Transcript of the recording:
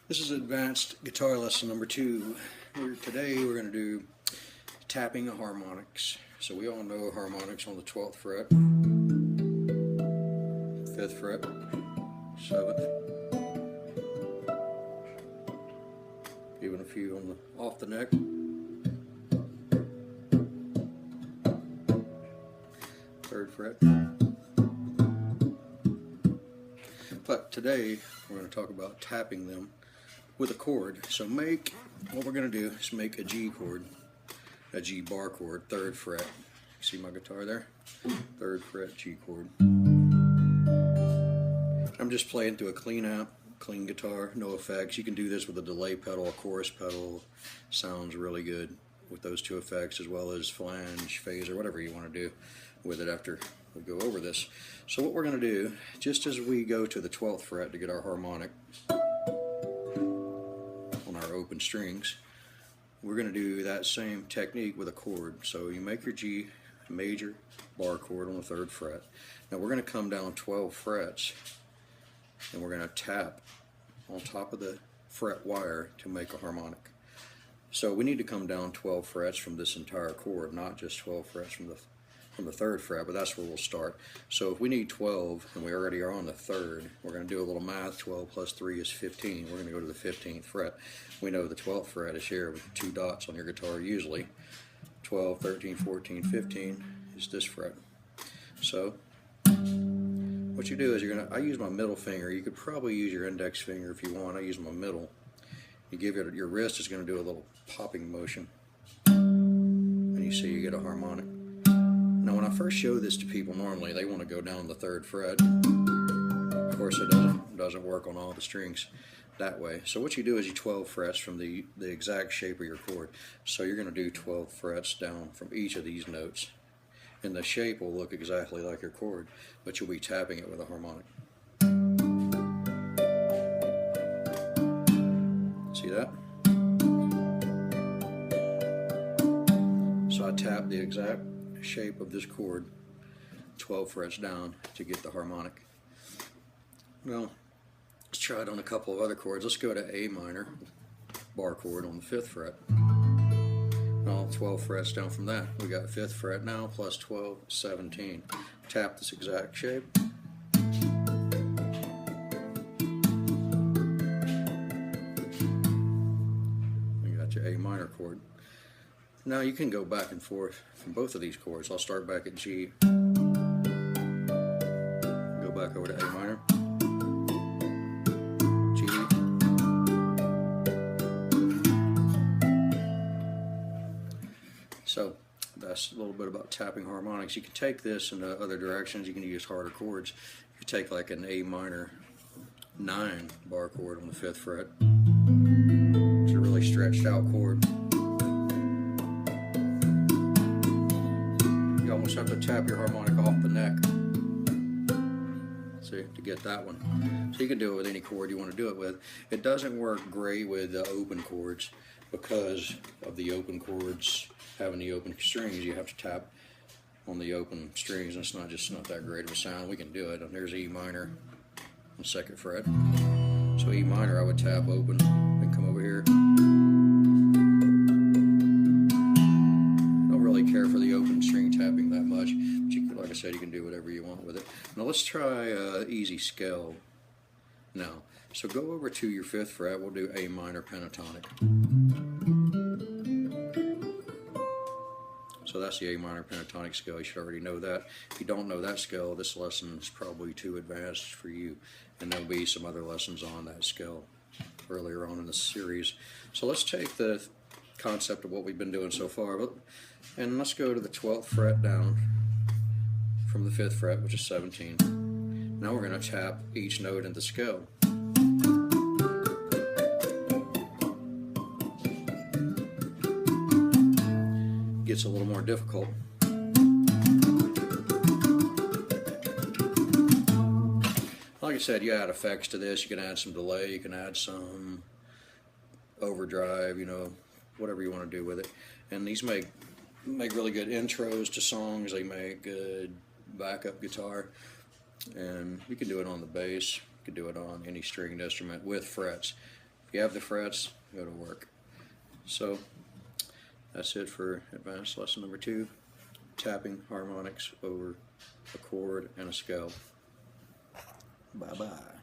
This is advanced guitar lesson number 2. Today we're going to do tapping harmonics. So we all know harmonics on the 12th fret, 5th fret, 7th, even a few on the off the neck. Third fret. But today we're going to talk about tapping them with a chord. So what we're going to do is make a G chord, a G bar chord, 3rd fret. See my guitar there? 3rd fret G chord. I'm just playing through a clean amp, clean guitar, no effects. You can do this with a delay pedal, a chorus pedal. Sounds really good with those two effects, as well as flange, phaser, whatever you want to do with it after we go over this. So what we're going to do, just as we go to the 12th fret to get our harmonic on our open strings, we're going to do that same technique with a chord. So you make your G major bar chord on the 3rd fret. Now we're going to come down 12 frets and we're going to tap on top of the fret wire to make a harmonic. So we need to come down 12 frets from this entire chord, not just 12 frets from the 3rd fret, but that's where we'll start. So if we need 12 and we already are on the 3rd, we're going to do a little math. 12 plus 3 is 15. We're going to go to the 15th fret. We know the 12th fret is here with 2 dots on your guitar usually. 12, 13, 14, 15 is this fret. So what you do is I use my middle finger. You could probably use your index finger if you want. I use my middle. You give it, your wrist is going to do a little popping motion, and you see you get a harmonic. Now when I first show this to people, normally they want to go down the 3rd fret. Of course it doesn't work on all the strings that way. So what you do is you 12 frets from the exact shape of your chord. So you're going to do 12 frets down from each of these notes, and the shape will look exactly like your chord, but you'll be tapping it with a harmonic. See that? So I tap the exact shape of this chord 12 frets down to get the harmonic. Well, let's try it on a couple of other chords. Let's go to A minor bar chord on the 5th fret. Well, 12 frets down from that. We got 5th fret now, plus 12, 17. Tap this exact shape. We got your A minor chord. Now you can go back and forth from both of these chords. I'll start back at G, go back over to A minor, G, so that's a little bit about tapping harmonics. You can take this in other directions. You can use harder chords. You take like an A minor 9 bar chord on the 5th fret. It's a really stretched out chord. You almost have to tap your harmonic off the neck, see, to get that one. So you can do it with any chord you want to do it with. It doesn't work great with open chords because of the open chords having the open strings. You have to tap on the open strings, and it's not that great of a sound. We can do it. And there's E minor on 2nd fret. So E minor I would tap open, then come over here. Care for the open string tapping that much, but like I said, you can do whatever you want with it. Now let's try easy scale now. So go over to your 5th fret. We'll do A minor pentatonic. So that's the A minor pentatonic scale. You should already know that. If you don't know that scale, this lesson is probably too advanced for you, and there'll be some other lessons on that scale earlier on in the series. So let's take the concept of what we've been doing so far, and let's go to the 12th fret down from the 5th fret, which is 17. Now we're going to tap each note in the scale. Gets a little more difficult. Like I said, you add effects to this. You can add some delay, you can add some overdrive, whatever you want to do with it. And these make really good intros to songs. They make good backup guitar, and you can do it on the bass. You can do it on any stringed instrument with frets. If you have the frets, it'll work. So that's it for advanced lesson number 2, tapping harmonics over a chord and a scale. Bye-bye.